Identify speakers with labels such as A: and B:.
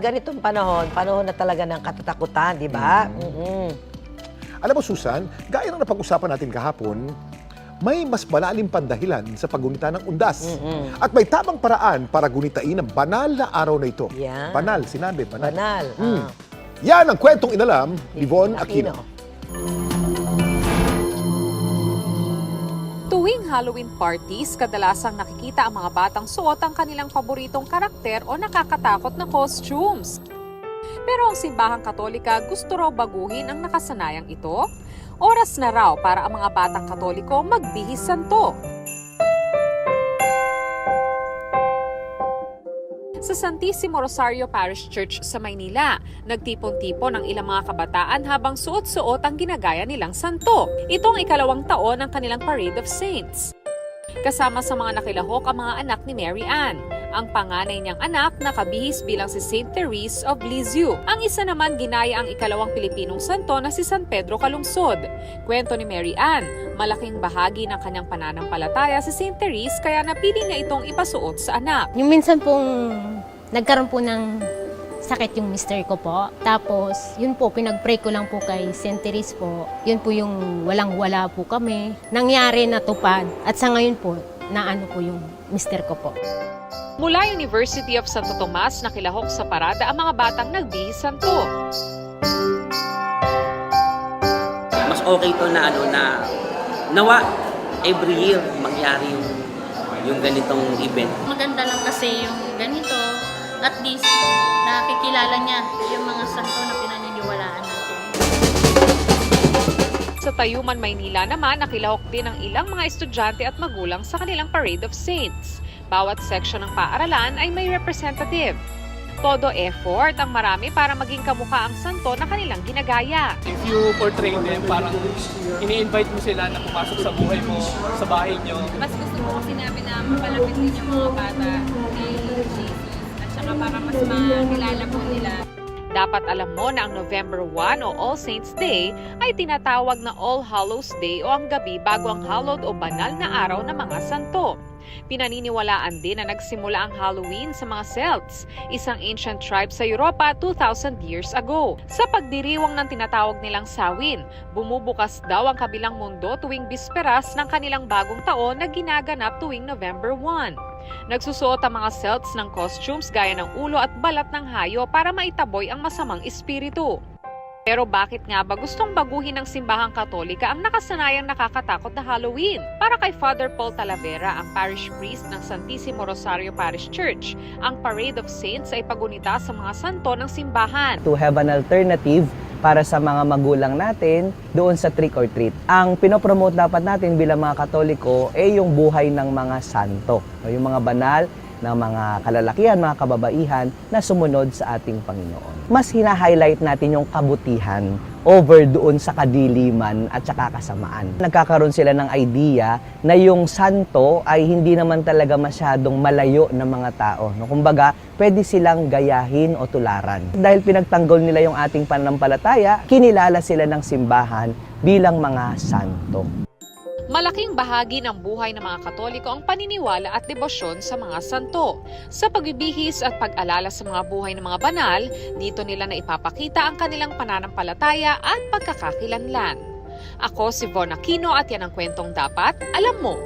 A: Ganitong panahon na talaga ng katatakutan, di ba?
B: Alam mo, Susan, gaya ng napag-usapan natin kahapon, may mas malalim pang dahilan sa paggunita ng undas. At may tamang paraan para gunitain ang banal na araw na ito.
A: Yan.
B: Banal, sinabi, banal.
A: Banal.
B: Yan ang kwentong inalam ni Von Aquino.
C: Tuwing Halloween parties, kadalasang nakikita ang mga batang suot ang kanilang paboritong karakter o nakakatakot na costumes. Pero ang simbahang Katolika gusto raw baguhin ang nakasanayang ito. Oras na raw para ang mga batang Katoliko magbihis santo. Sa Santissimo Rosario Parish Church sa Maynila, nagtipon-tipon ang ilang mga kabataan habang suot-suot ang ginagaya nilang santo. Itong ikalawang taon ng kanilang Parade of Saints. Kasama sa mga nakilahok ang mga anak ni Mary Ann. Ang panganay niyang anak nakabihis bilang si Saint Therese of Lisieux. Ang isa naman ginaya ang ikalawang Pilipinong santo na si San Pedro Calungsod. Kwento ni Mary Ann, malaking bahagi ng kanyang pananampalataya si Saint Therese kaya napili niya itong ipasuot sa anak.
D: Yung minsan pong nagkaroon po ng sakit yung mister ko po. Tapos, yun po, pinag-pray ko lang po kay Saint Therese po. Yun po yung walang-wala po kami. Nangyari na tupad. At sa ngayon po, naano po yung mister ko po.
C: Mula University of Santo Tomas, nakilahok sa parada ang mga batang nagbihis santo.
E: Mas okay to na nawa every year mangyari yung ganitong event.
F: Maganda lang kasi yung ganito, at least nakikilala niya yung mga santo na pinaniniwalaan natin.
C: Sa Tayuman, Maynila naman, nakilahok din ang ilang mga estudyante at magulang sa kanilang Parade of Saints. Bawat section ng paaralan ay may representative. Todo effort ang marami para maging kamukha ang santo na kanilang ginagaya.
G: If you portray them, parang ini-invite mo sila na pumasok sa buhay mo, sa bahay nyo.
H: Mas gusto ko kasi namin na mapalapit din yung mga bata kay Jesus at saka para mas makilala po nila.
C: Dapat alam mo na ang November 1 o All Saints Day ay tinatawag na All Hallows Day o ang gabi bago ang hallowed o banal na araw ng mga santo. Pinaniniwalaan din na nagsimula ang Halloween sa mga Celts, isang ancient tribe sa Europa 2,000 years ago. Sa pagdiriwang ng tinatawag nilang Samhain, bumubukas daw ang kabilang mundo tuwing bisperas ng kanilang bagong taon na ginaganap tuwing November 1. Nagsusuot ang mga Celts ng costumes gaya ng ulo at balat ng hayo para maitaboy ang masamang espiritu. Pero bakit nga ba gustong baguhin ng simbahang Katolika ang nakasanayang nakakatakot na Halloween? Para kay Father Paul Talavera, ang parish priest ng Santissimo Rosario Parish Church, ang Parade of Saints ay pagunita sa mga santo ng simbahan.
I: To have an alternative para sa mga magulang natin doon sa trick or treat. Ang pinopromote dapat natin bilang mga Katoliko ay yung buhay ng mga santo, yung mga banal ng mga kalalakihan, mga kababaihan na sumunod sa ating Panginoon. Mas hina-highlight natin yung kabutihan over doon sa kadiliman at saka kasamaan. Nagkakaroon sila ng idea na yung santo ay hindi naman talaga masyadong malayo ng mga tao. Kumbaga, pwede silang gayahin o tularan. Dahil pinagtanggol nila yung ating pananampalataya, kinilala sila ng simbahan bilang mga santo.
C: Malaking bahagi ng buhay ng mga Katoliko ang paniniwala at debosyon sa mga santo. Sa pagbibihis at pag-alala sa mga buhay ng mga banal, dito nila na ipapakita ang kanilang pananampalataya at pagkakakilanlan. Ako si Von Aquino at yan ang kwentong dapat alam mo.